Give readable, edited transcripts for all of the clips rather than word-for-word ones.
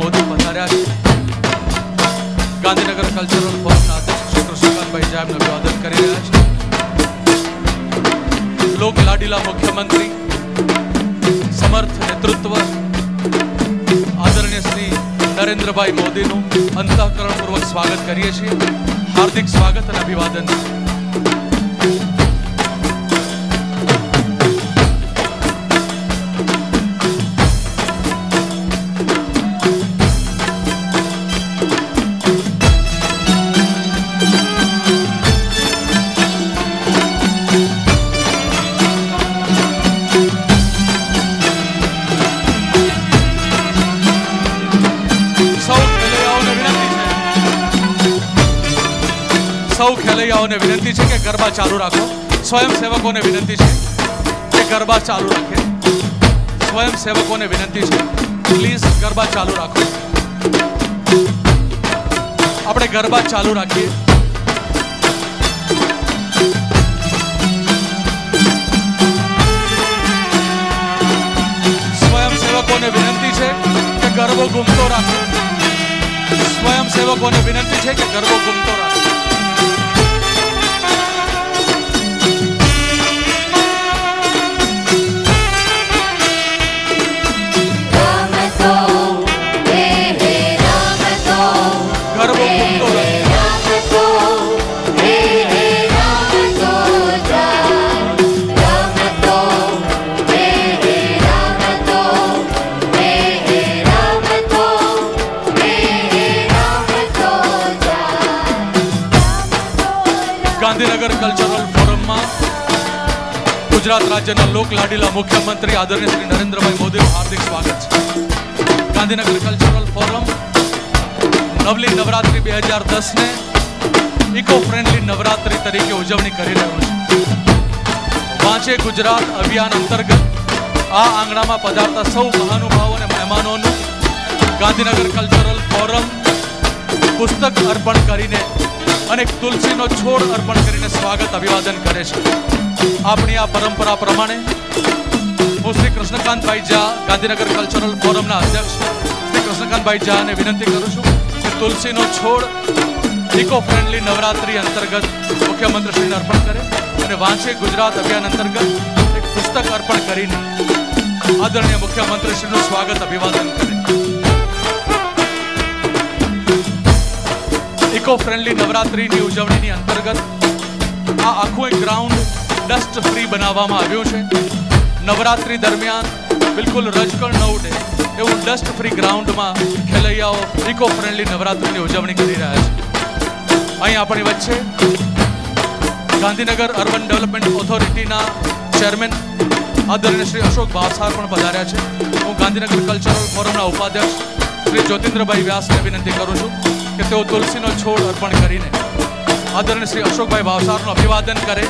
મોદી પધાર્યા છે. ગાંધીનગર કલ્ચરલ ફોરમના અધ્યક્ષ શ્રી કૃષ્ણકાંતભાઈ જાયબનું અભિવાદન કરી રહ્યા છે. લોક લાડીલા મુખ્યમંત્રી, સમર્થ નેતૃત્વ આદરણીય શ્રી નરેન્દ્રભાઈ મોદીનું અંતઃકરણપૂર્વક સ્વાગત કરીએ છીએ. હાર્દિક સ્વાગત અને અભિવાદન. સૌ ખેલૈયાઓને વિનંતી છે કે ગરબા ચાલુ રાખો. સ્વયંસેવકોને વિનંતી છે કે ગરબા ચાલુ રાખે. સ્વયંસેવકોને વિનંતી છે, પ્લીઝ ગરબા ચાલુ રાખો. આપણે ગરબા ચાલુ રાખીએ. સ્વયંસેવકોને વિનંતી છે કે ગરબો ઘૂમતો રાખો. સ્વયંસેવકોને વિનંતી છે કે ગરબો ઘૂમતો રાખો. ગાંધીનગર કલ્ચરલ ફોરમમાં ગુજરાત રાજ્યના લોક લાડીલા મુખ્યમંત્રી આદરણીય શ્રી નરેન્દ્રભાઈ મોદીનું હાર્દિક સ્વાગત છે. ગાંધીનગર કલ્ચરલ ફોરમ નવલી નવરાત્રી 2010 ને ઇકો ફ્રેન્ડલી નવરાત્રી તરીકે ઉજવણી કરી રહ્યું છે. વાંચે ગુજરાત અભિયાન અંતર્ગત આ આંગણામાં પધારતા સૌ મહાનુભાવો અને મહેમાનોનું ગાંધીનગર કલ્ચરલ ફોરમ પુસ્તક અર્પણ કરીને અને તુલસીનો છોડ અર્પણ કરીને સ્વાગત અભિવાદન કરે છે. આપણી આ પરંપરા પ્રમાણે હું શ્રી કૃષ્ણકાંતભાઈ ઝા, ગાંધીનગર કલ્ચરલ ફોરમના અધ્યક્ષ શ્રી કૃષ્ણકાંતભાઈ ઝાને વિનંતી કરું છું કે તુલસીનો છોડ ઇકો ફ્રેન્ડલી નવરાત્રી અંતર્ગત મુખ્યમંત્રીશ્રીને અર્પણ કરે અને વાંચે ગુજરાત અભિયાન અંતર્ગત એક પુસ્તક અર્પણ કરીને આદરણીય મુખ્યમંત્રીશ્રીનું સ્વાગત અભિવાદન કરે. ઇકો ફ્રેન્ડલી નવરાત્રીની ઉજવણીની અંતર્ગત આ આખું એક ગ્રાઉન્ડ ડસ્ટ ફ્રી બનાવવામાં આવ્યું છે. નવરાત્રી દરમિયાન બિલકુલ રજકણ ન ઉડે એવું ડસ્ટ ફ્રી ગ્રાઉન્ડમાં ખેલૈયાઓ ઇકો ફ્રેન્ડલી નવરાત્રીની ઉજવણી કરી રહ્યા છે. અહીં આપણી વચ્ચે ગાંધીનગર અર્બન ડેવલપમેન્ટ ઓથોરિટીના ચેરમેન આદરણીય શ્રી અશોક ભાવસાર પણ પધાર્યા છે. હું ગાંધીનગર કલ્ચરલ ફોરમના ઉપાધ્યક્ષ શ્રી જ્યોતિન્દ્રભાઈ વ્યાસને વિનંતી કરું છું કે તેઓ તુલસીનો છોડ અર્પણ કરીને આદરણીય શ્રી અશોકભાઈ ભાવસારનું અભિવાદન કરે.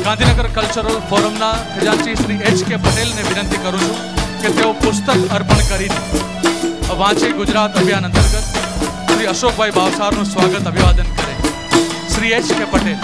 ગાંધીનગર કલ્ચરલ ફોરમના ખજાનચી શ્રી H.K. પટેલને વિનંતી કરું છું કે તેઓ પુસ્તક અર્પણ કરીને વાંચે ગુજરાત અભિયાન અંતર્ગત શ્રી અશોકભાઈ ભાવસારનું સ્વાગત અભિવાદન કરે. શ્રી H.K. પટેલ.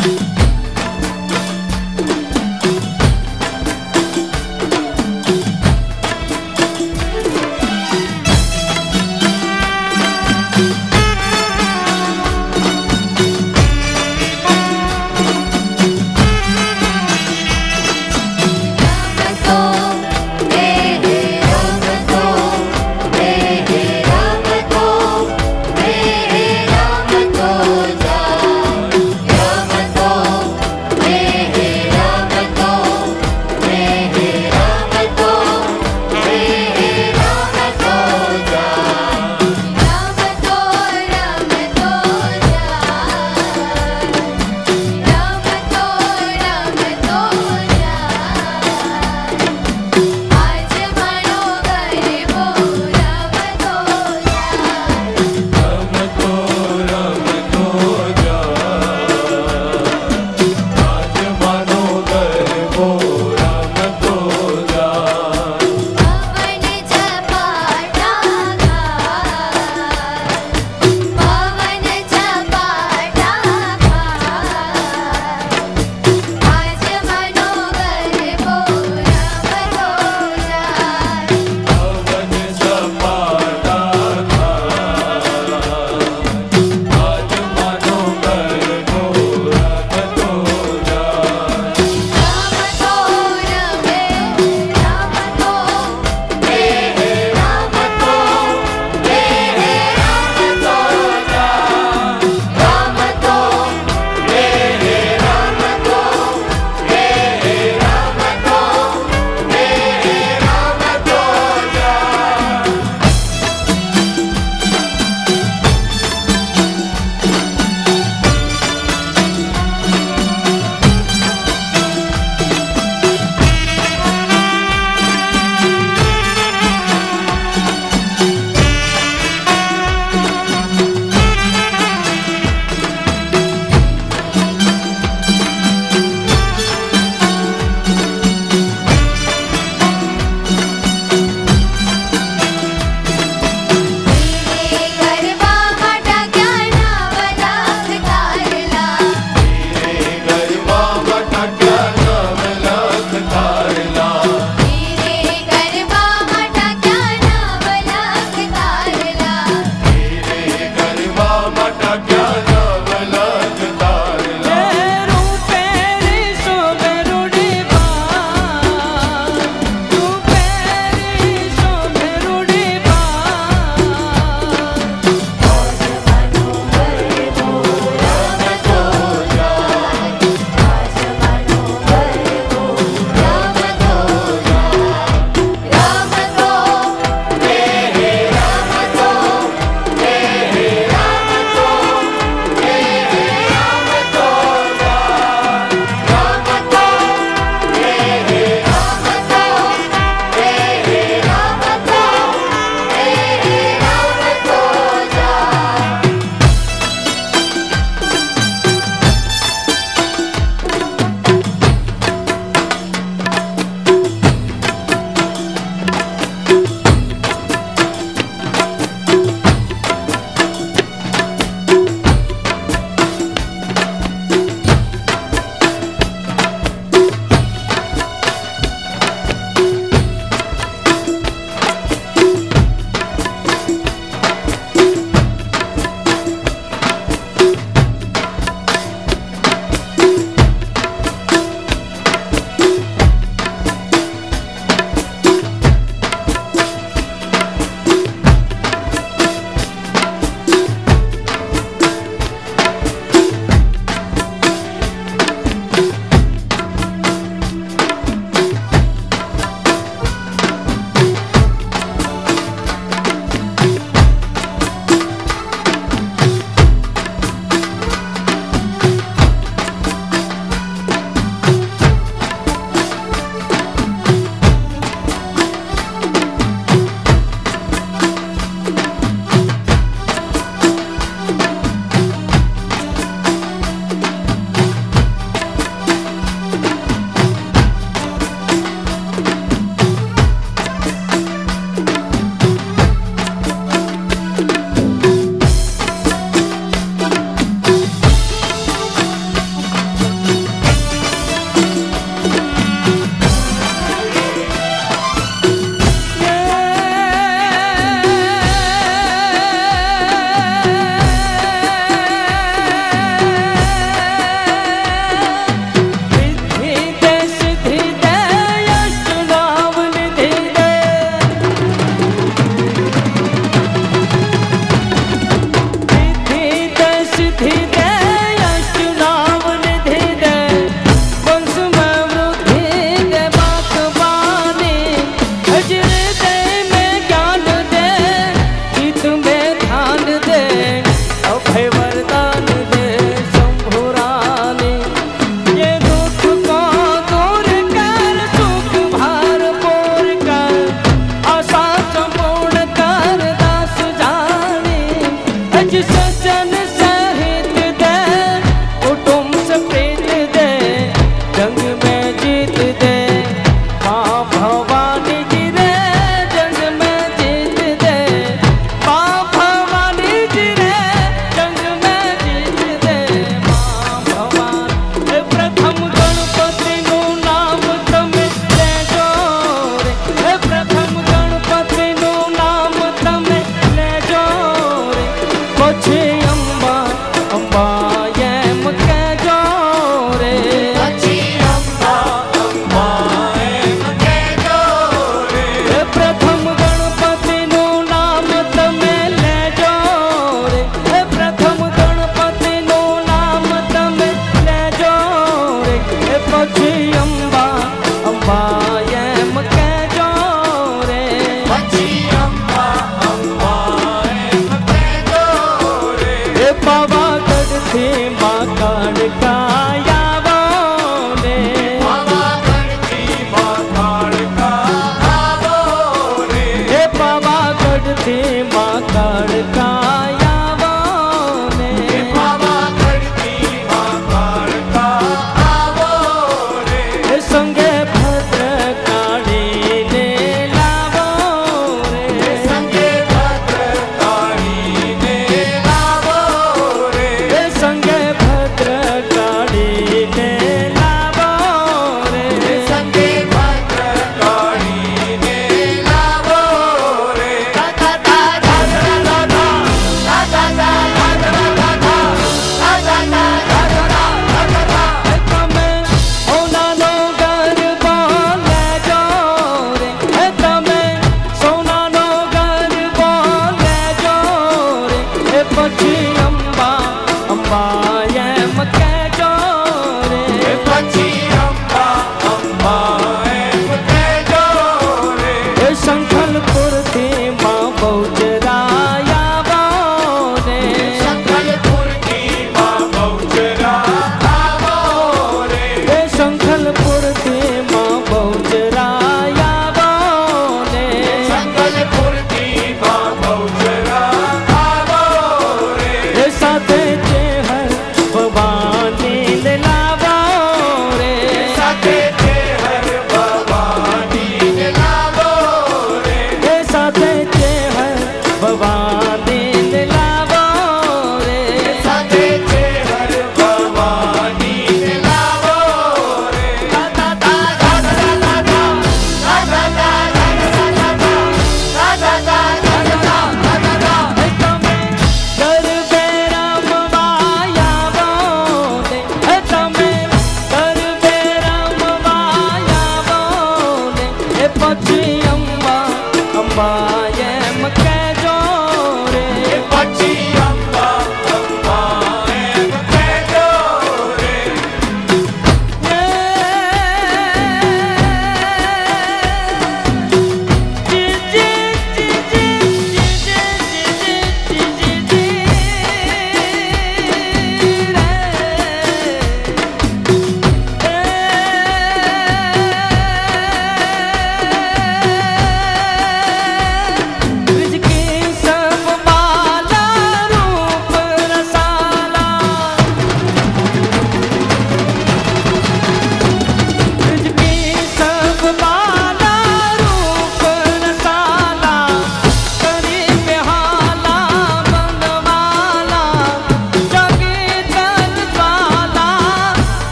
બાપા